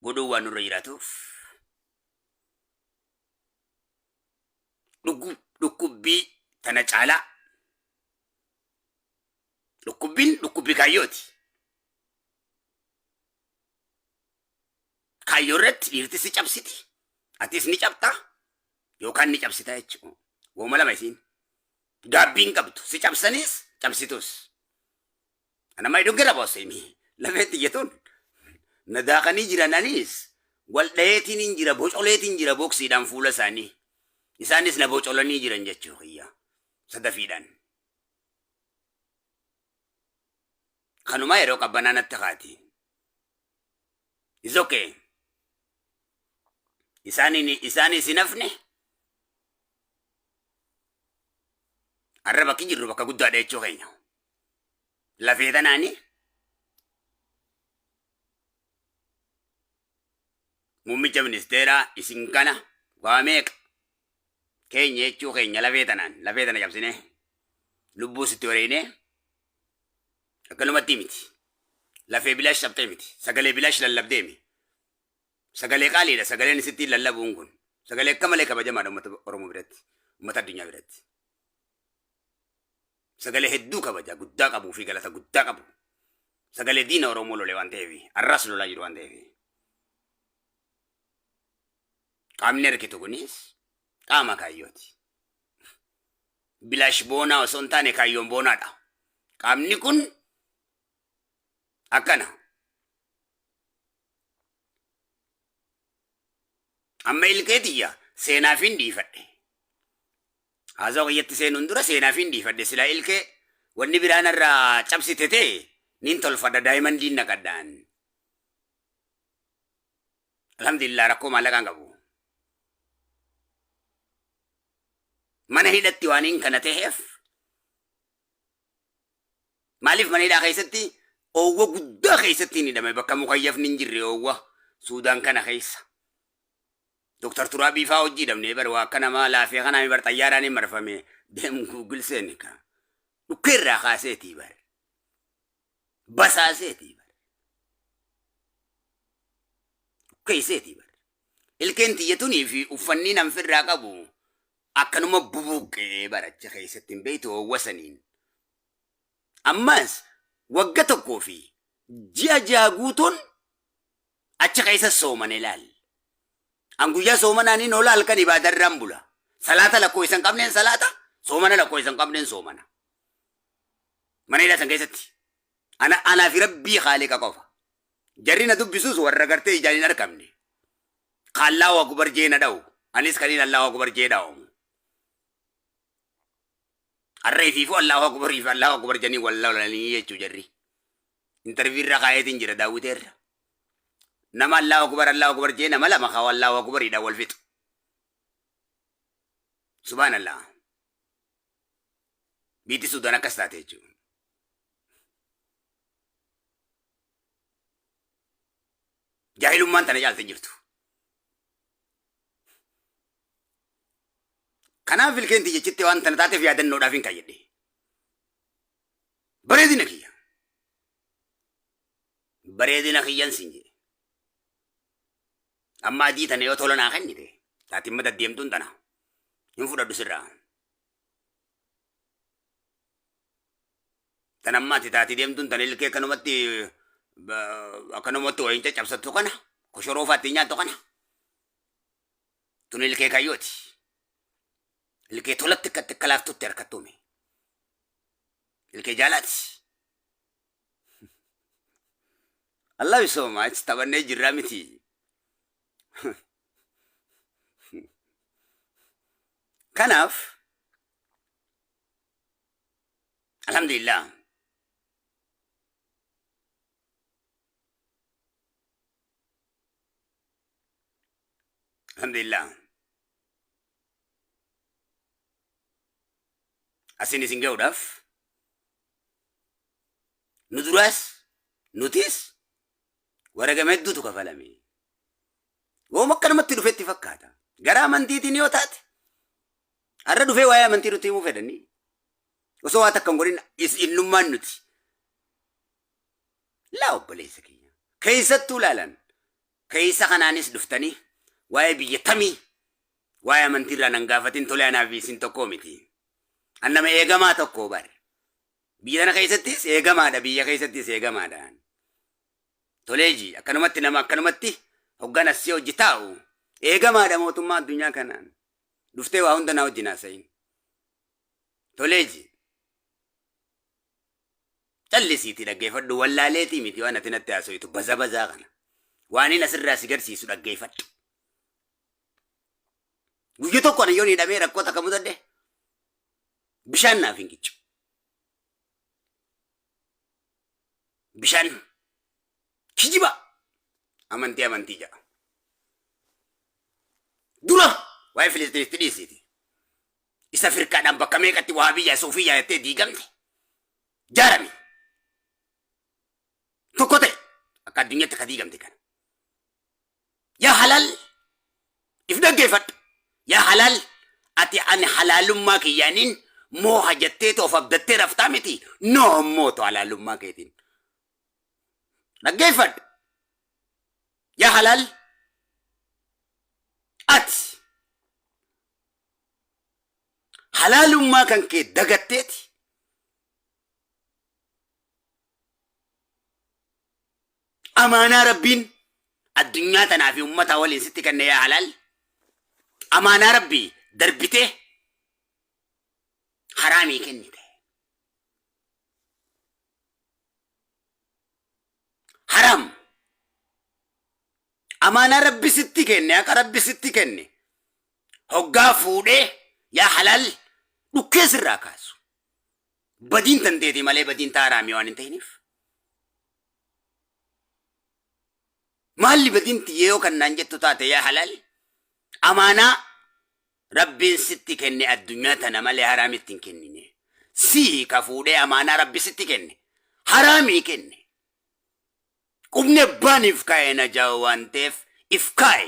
godhuu waan nurra jiraatuuf dhukkubbii tana caalaa dhukkubbii kaayyooti. Kaayyoo irratti dhiirti si cabsiti. Atis ni cabxaa yookaan ni cabsita jechuudha. Wooma lama isiin. Gaabbiin qabdu si cabsanis cabsitus. Anammaa iddoo gara boosseemi. Lafeetti jetuun nadaaqanii jirananis wal dhaheetiin hin jira bocoleetiin jira boksiidhaan fuula isaanii. Isaanis na bocolanii jiran jechuu kiyya. Sadafiidhaan. Kanumaa yeroo qabbanaa natti kaati. Is okay. Isaanis hin hafne. Har'a bakki jirru bakka guddaadha jechuu keenya. Lafee tanaani muummicha ministeeraa isin kana waa meeqa keenya jechuu keenya lafee tana cabsine lubbuu sitti wareene akkanumatti miti. Lafee bilaash cabxee miti. Sagalee bilaash lallabdeemi. Sagalee qaaliidha. Sagaleen sitti lallabuun kun. Sagalee akka malee kabajamaadha uummata Oromoo biratti. Uummata addunyaa biratti. Sagalee hedduu kabaja guddaa qabuu fi galata guddaa qabu. Sagalee diina Oromoo lole waan ta'eef. Arras lolaa jiru waan ta'eef. Qaamni harkitu kunis qaama kaayyooti. Bilaash boonaa osoo hin taane kaayyoon boonaadha. Qaamni kun akkana. Amma ilkeetiyya seenaaf hin dhiifadhe. Haasawaa kiyyatti seenuun dura seenaaf hin dhiifadhe. Silaa ilkee wanni biraan irraa cabsite ta'e nin tolfadha daa'iman diinna qaddaan. Alhamdulillah rakkoo maallaqaan qabu. Mana hidhatti waan hin kana ta'eef maaliif mana hidhaa keessatti oowwa guddaa keessatti ni hidhame bakka mukayyafni hin jirre oowwa Suudaan kana keessa. Doktar Turaabii faa hojii dhabnee bar waa akka namaa laafee kanaa bar xayyaaraan hin marfame deemu Google seeni ka. Dhukkeerraa kaaseetii bar. Basaaseetii bar. Dhukkeesseetii bar. Ilkeen xiyyatunii fi uffanni namfirraa qabu akkanuma bubuqqee baracha keessatti hin beeytu oowwasaniin. Ammas wagga tokkoo fi ji'a guutuun acha keessa soomane ilaali. Anguyyaa soomanaaniin oola halkan ibaadarraan bula. Salaata lakkoo isan qabneen salaata, soomana lakkoo isan qabneen soomana. Mana hidhatan keessatti. Anaa fi rabbii haaliqa qofa. Jarri na dubbisuus warra gartee ijaan hin argamne. Kaallaa waa gubar jee na dha'u. Anis kaniin allaa waa gubar jee dha'u. Arree fi allaa waa gubarii fi allaa waa gubar janii wallaalanii jechuu jarri. Interviirra kaayetiin jira daawwiteerra. Nama Allahu Akbar jee nama lama kawa Allahu Akbar ida wal fixu. Subhanallah. Biti Sudan akkas taate jechuudha. Jaahilummaan tana caalte jirtu. Kanaaf ilkeenti jechitti waan tana taateef yaadannoodhaaf hin kayyadhe. Bareedina kiyya. Bareedina kiyyan siin jedhe. Amma adii tana yoo tola naa kennite taati mata deemtuun tana hin fudhadhu sirraa. Tan ammaati taati deemtuun tana ilkee akkanumatti wayin caccabsattu kana koshoroo faatti nyaattu kana tun ilkee kayyooti. Ilkee tolatti akka laaftutti harkattuume. Ilkee jaalaati. Allah bisooma achi taphannee jirraa miti. Kanaaf alhamdulillah asin isin ga'uudhaaf nu duraas nutis waragama hedduutu kafalame. Wooma akkanumatti dhufetti fakkaata. Gara amantiitiin yoo taate har'a dhufee waa'ee amantii nutti himuu fedhanii. Osoo waa takka hin godhin innummaan nuti. Laa obboleessa keenya. Keessattuu laalan keessa kanaanis dhuftanii waa'ee biyya tamii waa'ee amantiirraa nan gaafatin tolee anaaf isin tokkoo miti. An nama eegamaa tokko bare. Biyya kana keessattis eegamaadha, biyya keessattis eegamaadhaan. Toleeji akkanumatti nama akkanumatti hoggan asii hojii taa'u eegamaadha mootummaa addunyaa kanaan. Dhuftee waa hunda na wajjin haasa'iin. Toleeji callisiitii dhaggeeffadhu, wallaaleetii miti waan ati natti haasa'itu bazaa kana. Waan inni asirraa si garsiisu dhaggeeffadhu. Guyyaa tokko ana yoo ni hidhamee rakkoota akka mudadde bishaan naaf hin qiccu. Bishaan kijiba amantii jedha. Dura waa'ee Filistiinitti dhiisiiti. Isa firkaadhaan bakka meeqatti waa biyya Soofiyyaa jettee diigamte. Jaarame. Tokko ta'e akka addunyaatti akka diigamte kana. Yaa halal if dhaggeeffadhu. Yaa halal ati ani halaalummaa kiyyaaniin mooha jetteetu of abdattee raftaa miti. Noo mootu halaalummaa keetiin. Dhaggeeffadhu. Yaa halal ati halaalummaa kan kee dagatteeti. Amaanaa Rabbiin addunyaa tanaa fi ummata waliin sitti kenne yaa halal. Amaanaa Rabbii darbitee haraamii kennite. Haram. Amaanaa Rabbi sitti kenne, akka Rabbi sitti kenne. Hoggaa fuudhee yaa halal dhukkee sirraa kaasu. Badiin tanteeti malee badiin taa haraamii waan hin ta'iniif. Maalli badiin tiyyee kan naan jettu taate yaa halal. Amaanaa Rabbiin sitti kenne addunyaa tana malee haraamitti hin kennine. Sii ka fuudhee amaanaa Rabbi sitti kenne. Haraamii kenne. Qubni abbaan if kaa'e na jaa'u waan ta'eef if kaa'e.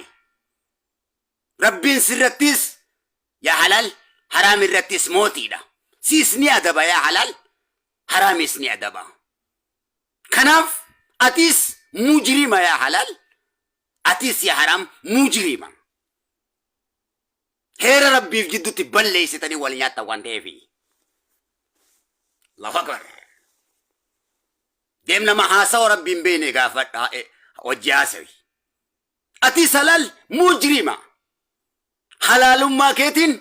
Rabbiin sirrattis yaa halal haraam irrattis mootiidha. Siis ni adaba yaa halal haraamis ni adaba. Kanaaf atis mujrima yaa halal atis yaa haram mujrima. Heera Rabbiif jidduutti balleessitanii wal nyaattan waan ta'eefi. Allahu akbar. Deemna mahaasawa Rabbiin beene gaafadha wajji haasawi. Atis halal mujrima. Halaalummaa keetiin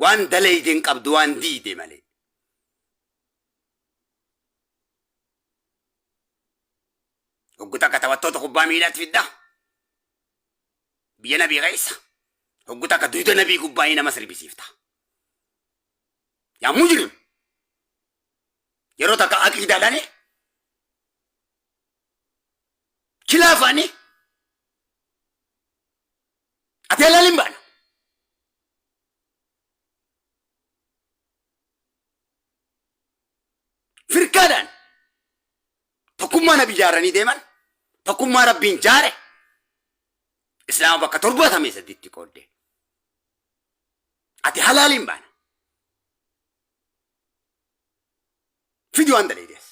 waan dalaydeen qabdu waan diide malee. Hogguta akka taphattoota kubbaa miilaatti fidda. Biyya nabii keessa. Hogguta akka duyda nabii kubbaa'ii nama sirbisiifta. Yaa mujrim. Yeroo takka aqiidaadhaani. Kilaafaani. Ati halaalin baana. Firkaadhaan. Tokkummaa nabii jaaranii deeman. Tokkummaa Rabbiin jaare. Islaama bakka 78 qoodde. Ati halaalin baana. Fidi waan daleedes.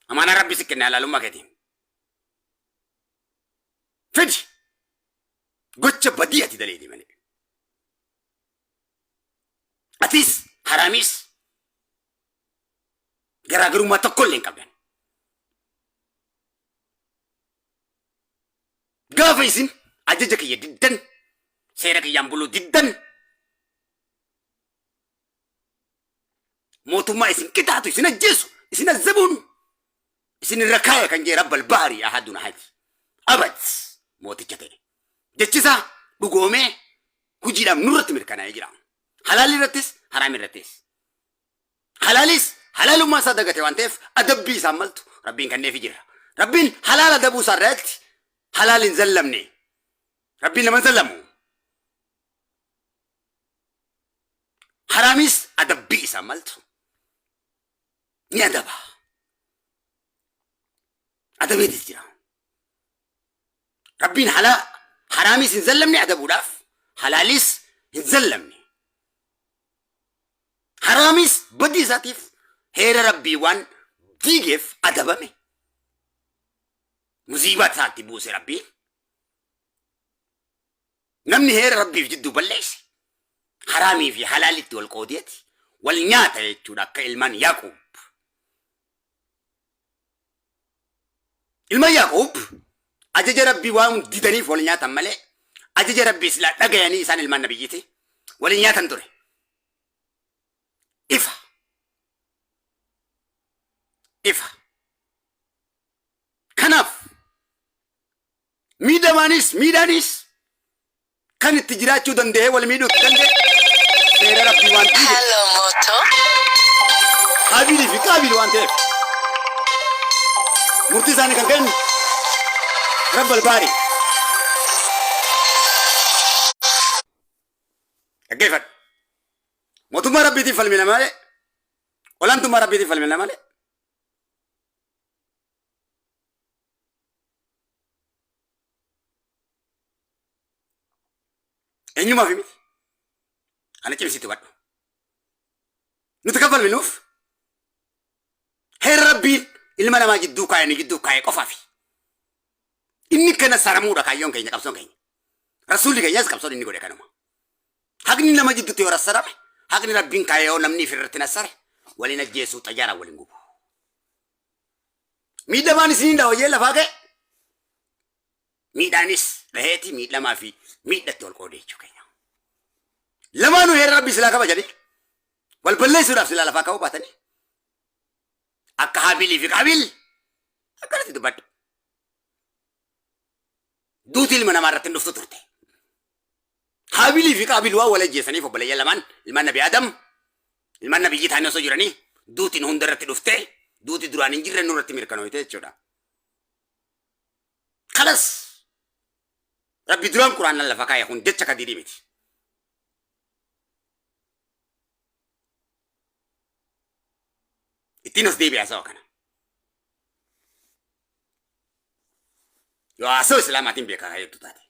Amaanaa Rabbi si kenne halaalummaa keetiin. Fidi. Gocha badii ati daleedi malee. Atis haraamis garaagarummaa tokkollee hin qabdan. Gaafa isin ajaja kiyya diddan seera kiyyaan buluu diddan mootummaa isin qixaatu isin ajjeesu isin azzabuun isin irra kaaya kan jee rabbal baarii ahadun ahad abad mooticha ta'e jechisaa dhugoomee hujiidhaaf nurratti mirkanaa'ee jira. Halaalli irrattis haraam irrattis. Halaalis halaalummaa isaa dagate waan ta'eef adabbii isaan maltu Rabbiin kenneefi jira. Rabbiin halaala adabuu isaa irratti halaalin zallamne. Rabbiin nama zallamu. Haraamis adabbii isaa maltu. Ni adaba. Adabeetis jira. Rabbiin haraamis hin zallamne adabuudhaaf halaalis hin zallamne. Haraamis badii isaatiif heera Rabbii waan diigeef adabame. musiibat isaatti buuse rabbiin. Namni heera rabbiif jidduu balleesse haraamii fi halaalitti wal qoodeeti wal nyaata jechuudha akka ilmaan Yaaqoob. Ilmaan Yaaqoob ajaja rabbii waan didaniif wal nyaatan malee ajaja rabbii silaa dhagayanii isaan ilmaan nabiyyiiti wal nyaatan ture. Ifa. Kanaaf miidhaanis kan itti jiraachuu danda'e wal miidhuutti danda'e seera rabbii waan ta'eef. Hello Moto. Haabilii fi qaabiil waan ta'eef murtii isaanii kan kennu Rabbal Baari. Dhaggeeffadhu. Mootummaa rabbiitiif falmina malee olaantummaa rabbiitiif falmina malee. Eenyumaaf miti. Ana cimsitti badhu. Nuti kan falminuuf heera rabbiin ilma namaa jidduu kaayee qofaafi. Inni kana saramuudha kaayyoon keenya qabsoon keenya. Rasuulli keenyas qabsoon inni godhe kanuma. Haqni nama jidduutti yoo rassarame haqni rabbiin kaayee yoo namni ifirratti nassare waliin ajjeesuu xayyaaraan waliin gubu. Miidhamaan isiniin daawwayyee lafaa ka'e. Miidhaanis dhaheeti miidhamaa fi miidhatti wal qoodee jechuu keenya. Lamaanuu heera rabbii silaa kabajanii wal balleessuudhaaf silaa lafaa ka'uu baatanii akka Haabilii fi Qaabiil akkanatti dubbadhu. Duuti ilma namaa irratti hin dhuftu turte. Haabilii fi Qaabiil waan wal ajjeesaniif obboleeyyan lamaan ilmaan nabi Adam ilmaan nabiyyi ta'anii osoo jiranii duutiin hunda irratti dhuftee duuti duraan hin jirre nurratti mirkanooyte jechuudha. Kanas Rabbi duraan Quraanaan lafa kaayee kun jecha kadiidii miti. Ittiin as deebi'aa sawa kana. Yoo haasoo islaamaatiin beekaa kaayettu taate.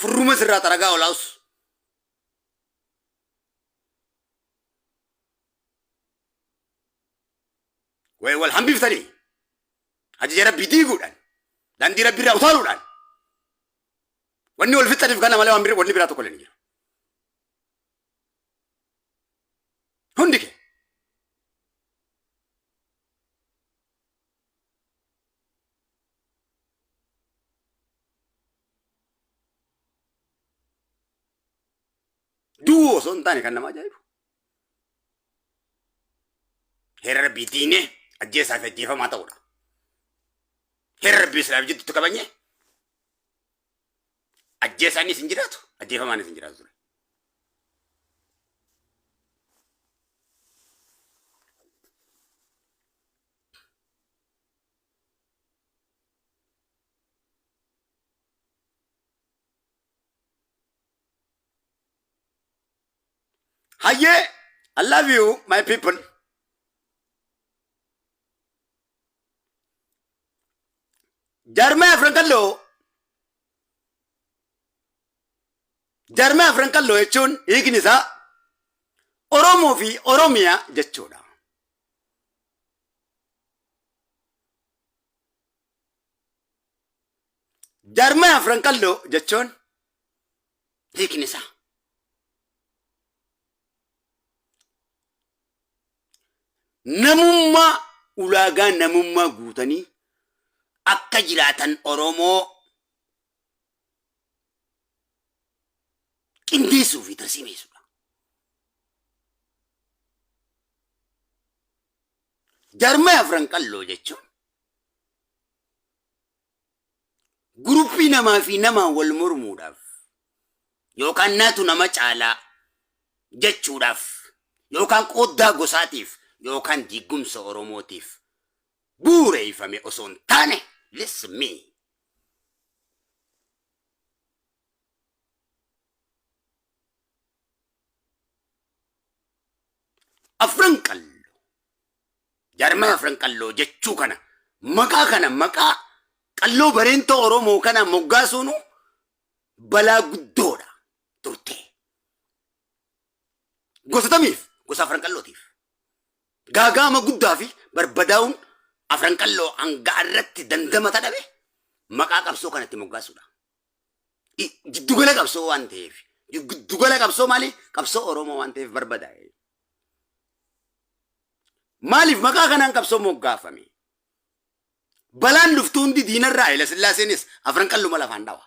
Furruma sirraa xaragaa olaa'us. Wal hambiftanii ajaja rabbii diiguudhaan daandii rabbii irraa utaaluudhaan wanni wal fixaniif kana malee wanni biraa tokko illee ni jira. Hundi kee duwwaa osoo hin taane kan nama ajaa'ibu. Heera rabbii diinee ajjeesaa fi ajjeefamaa ta'uudha. Heera rabbii islaam jidduutti kabanye ajjeesaanis hin jiraatu ajjeefamaanis hin jiraatu ture. Hayyee, I love you, my people. Jarmaya Frankallo jechuun hiikni isaa Oromoo fi Oromiyaa jechuudha. Jarmaya Frankallo jechuun hiikni isaa namummaa ulaagaa namummaa guutanii akka jiraatan Oromoo qindeessuu fi tarsiimeessuudha. Jarmaya Frankallo jechuun guruppii namaa fi namaa wal mormuudhaaf yookaan naatu nama caalaa jechuudhaaf yookaan qooddaa gosaatiif yookaan diigumsa Oromootiif bu'uureeffame osoo hin taane listen me. Frankallo jarmaya Frankallo jechuu kana maqaa qalloo bareentoo Oromoo kana moggaasuunu balaa guddoodha turte. Gosa tamiif gosa afran qallootiif. Gaagaama guddaa fi barbadaa'uun afran qalloo hanga irratti dandamata dhabe maqaa qabsoo kanatti moggaasuudha. Giddugala qabsoo waan ta'eef. Giddugala qabsoo maali? Qabsoo Oromoo waan ta'eef barbadaa'e. Maaliif maqaa kanaan qabsoo moggaafame? Balaan dhuftuu hundi diinarraa Haayile Sillaaseenis afran qalluma lafaan dhawa.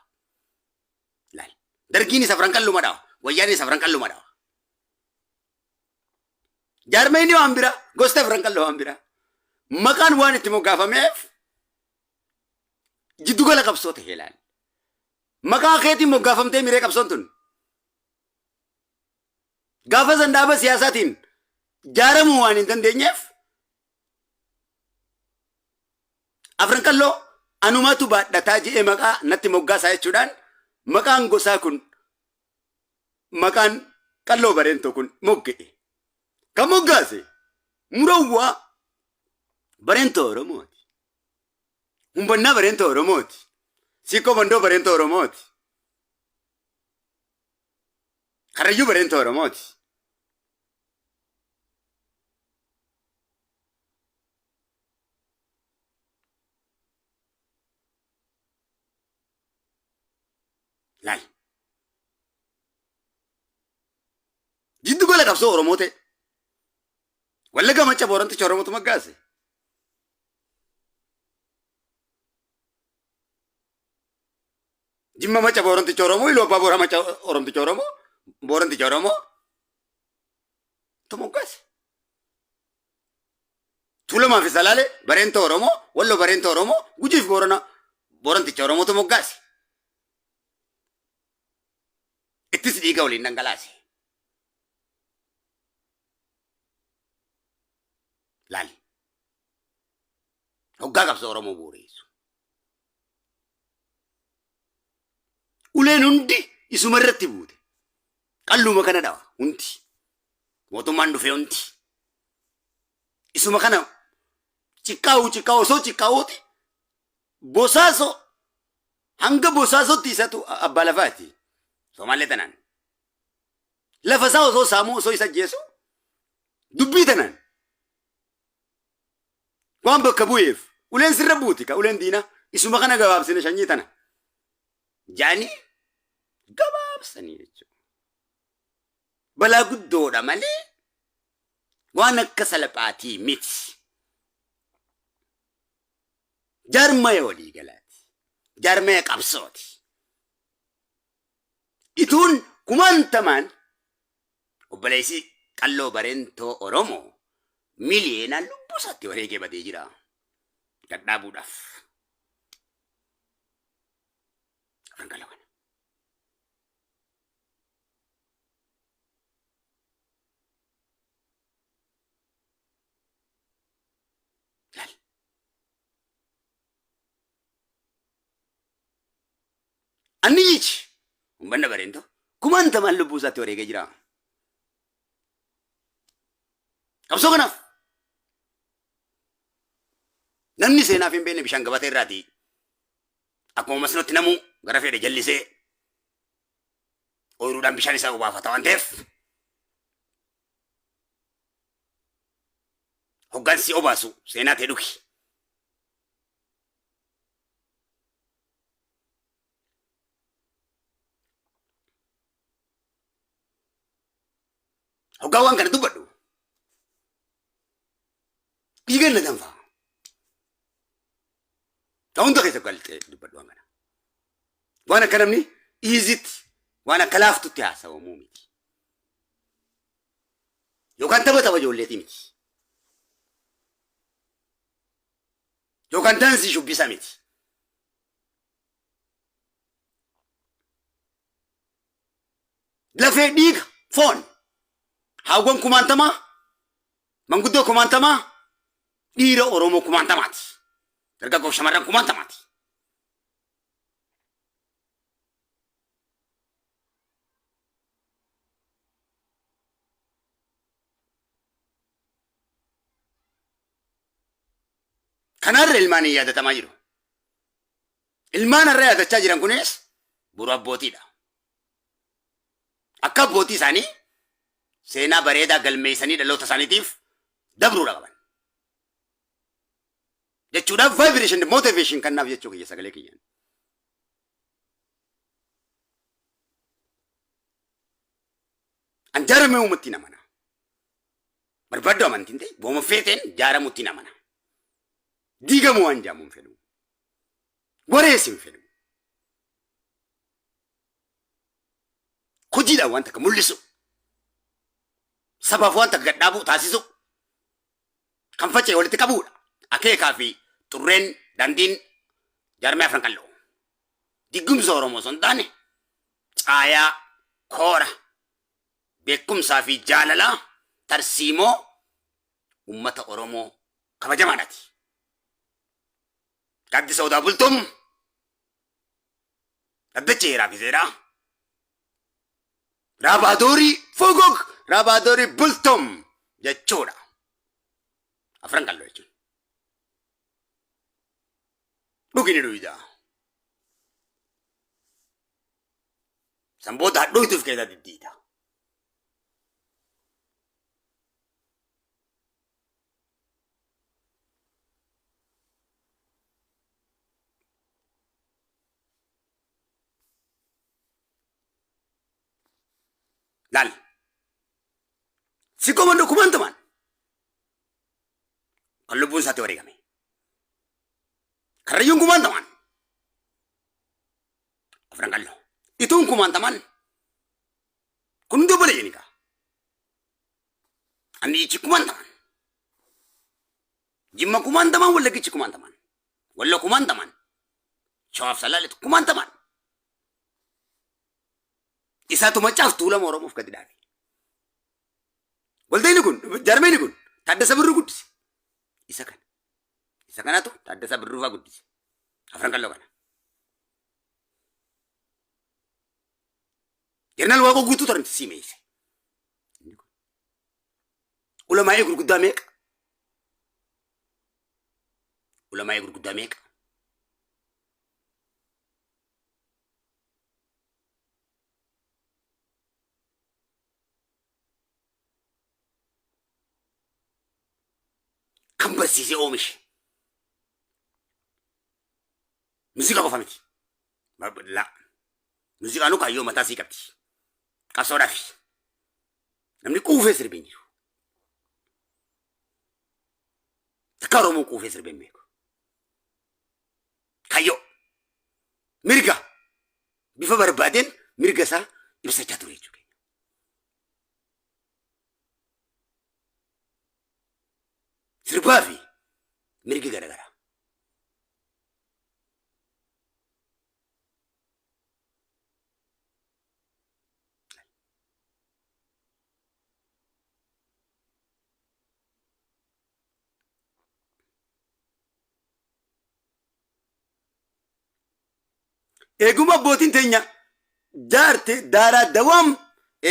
Laal. Dargiinis afran qalluma dhawa. Wayyaanis afran qalluma dhawa. Jaarmeenii waan bira, gosta afran qalloo waan bira. Maqaan waan itti moggaafameef giddugala qabsoo ta'e laal. Maqaa keetiin moggaafamtee miree qabsoon tun. Gaafa sandaaba siyaasaatiin jaaramuu waan hin dandeenyeef afran qalloo anumatu baadhataa jedhee maqaa natti moggaasaa jechuudhaan maqaan gosaa kun maqaan qalloo bareentoo kun mogga'e. Kan moggaase murawwaa bareentoo Oromooti. Humbannaa bareentoo Oromooti. Sikkoo bandoo bareentoo Oromooti. Karrayyuu bareentoo Oromooti. Laal. Jiddu gola qabsoo Oromoo ta'e. Wallagga Macca Booranticha Oromootu moggaase. Jimma Macca Booranticha Oromoo, Iluu Abbaa Booraa Macca Oromticha Oromoo, Booranticha Oromoo tu moggaase. Tuulamaa fi Salaalee bareentoo Oromoo, Walloo bareentoo Oromoo, Gujii fi Booranticha Oromootu moggaase. Ittis dhiiga waliin dhangalaase. Laal. Hoggaa qabsoo Oromoo bu'uureessu. Uleen hundi isuma irratti buute. Qalluma kana dhawa hundi. Mootummaan dhufee hundi. Isuma kana ciqqaa'u osoo ciqqaa'uuti bosaasoo hanga bosaasootti isatu abbaa lafaati. Somaalee tanaan. Lafa isaa osoo saamuu osoo isa ajjeesu dubbii tanaan. Waan bakka bu'eef uleen sirra buuti ka uleen diina isuma kana gabaabsine shanyii tana. Jaanii gabaabsanii jechuudha. Balaa guddoodha malee waan akka salphaatii miti. Jaarmaya walii galaati. Jaarmaya qabsooti. Ituun kumaantamaan obboleessi qalloo bareentoo Oromoo miliyeenaan lubbuusaatti wareegee badee jira. Gadhaabuudhaaf. Afran qalloo kana. Laal. Anni yichi. Humbanna bareentoo kumaantamaan lubbuusaatti wareegee jira. Qabsoo kanaaf. Namni seenaaf hin beekne bishaan gabatee irraati. Akkuma masnootti namuu gara fedhe jallisee ooyiruudhaan bishaan isaa obaafata waan ta'eef hoggansi obaasu seenaa ta'e dhugi. Hoggaan waan kana dubbadhu. Dhiigan na danfaa. Hunda keessa galtee dubbadhu waan kana. Waan akka namni iizitti waan akka laaftutti haasawamuu miti. Yookaan tapha ijoolleetii miti. Yookaan daansii shubbisa miti. Lafee dhiiga foon. Hawwan kumaantamaa, manguddoo kumaantamaa, dhiira Oromoo kumaantamaati. Dargaggoo shamarran kumaantamaati. Kanarra ilmaanii yaadatamaa jiru. Ilmaan har'a yaadachaa jiran kunis buru abbootiidha. Akka abbootii isaanii seenaa bareedaa galmeessanii dhaloota isaaniitiif dabruudha qaban. Jechuudhaaf vibration motivation kannaaf jechuu kiyya sagalee kiyyaan. An jaaramee uumatti namana. Barbaaddu amantiin ta'e booma feeteen jaaramutti namana. Diigamuu waan jaamuun fedhu. Wareesin fedhu. Hojiidhaan wanta akka mul'isu. Sabaaf wanta akka gadhaabuu taasisu. Kan faca'e walitti qabuudha. Akeekaa fi xurreen dandiin jaarmee afran qalloo. Diggumsa Oromoo osoo hin taane caayaa koora beekumsaa fi jaalalaa tarsiimoo ummata Oromoo kabajamaadhaati. Gaaddisa Odaa Bultum Daddacheeraa fi Seeraa Raabaadorii Fogog Raabaadorii Bultum jechuudha. Afran qalloo jechuudha. Dhugini dhuydaa. Sanboota hadhooytuuf keessa diddiita. Laal. Si komando kumantaman. Kan lubbuun isaatti wareegame. Karrayyuun kumantaman. Afran qalloo. Ituun kumantaman. Kun dobole jenika. Ani ichi kumantaman. Jimma kumantaman walla gichi kumantaman. Walla kumantaman. Shawaaf salaaletu kumantaman. Isaatu macaaf tuulama Oromoof gadi dhaabe. Waldayni kun jaarmeen kun Taaddasa Birruu guddise. Isa kana. Isa kanatu Taaddasa Birruu faa guddise. Afran qalloo kana. Jeneraal Waaqoo guutuu tarmti siimeesse. Ulamaa'ee gurguddaa meeqa? Ulamaa'ee gurguddaa meeqa? Kan barsiisee oomishe. Muuziqaa qofa miti. Muuziqaanu kaayyoo mataa sii qabdi. Qabsoodhaaf. Namni quufee sirbeen jiru. Takka Oromoo quufee sirbeen beeku. Kaayyoo. Mirga. Bifa barbaadeen mirga isaa ibsachaa ture jechuudha. Sirbaa fi mirgi garaagaraa. Eeguma abbootiin teenya jaarte daaraa dawaam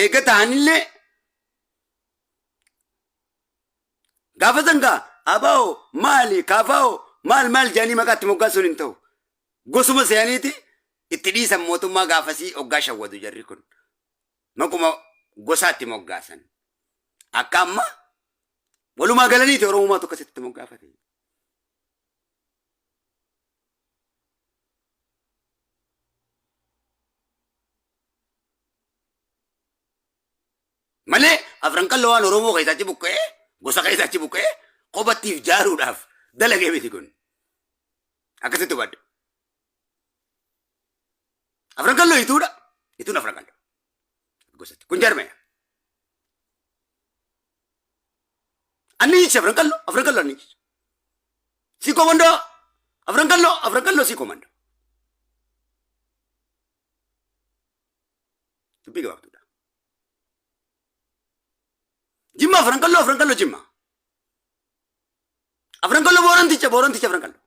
eega ta'anillee gaafa sangaa abaa'oo maali kaafaa'oo maal jedhanii maqaatti moggaasuun hin ta'u. Gosuma se'aniiti itti dhiisan mootummaa gaafasii hoggaa shawwatu jarri kun. Maquma gosaatti moggaasan. Akka amma walumaa galaniiti Oromummaa tokko asitti moggaafate. Malee afran qalloo waan Oromoo keessatti buqqee gosa keessatti buqqee qobattiif jaaruudhaaf dalagee miti kun. Akkasitti hubadhu. Afran qalloo ituudha. Ituun afran qalloo. Gosatti. Kun jaarmaya. Annichi afran qalloo annichi. Si komando afran qalloo si komando. Dubbii gabaabduudha. Jimma afran qalloo Jimma. Afran qalloo booranticha afran qalloo.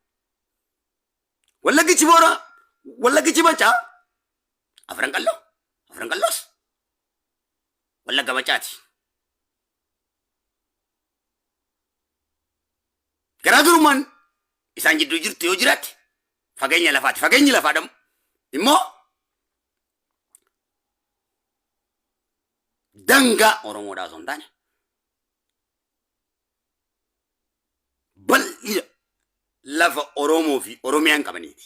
Wallaggichi macaa. Afran qalloos. Wallagga macaati. Garaagarummaan isaan jidduu jirtu yoo jiraate fageenya lafaati. Fageenyi lafaadhamu immoo dangaa Oromoodhaa osoo hin taane bal'ina lafa Oromoo fi Oromiyaan qabaniiti.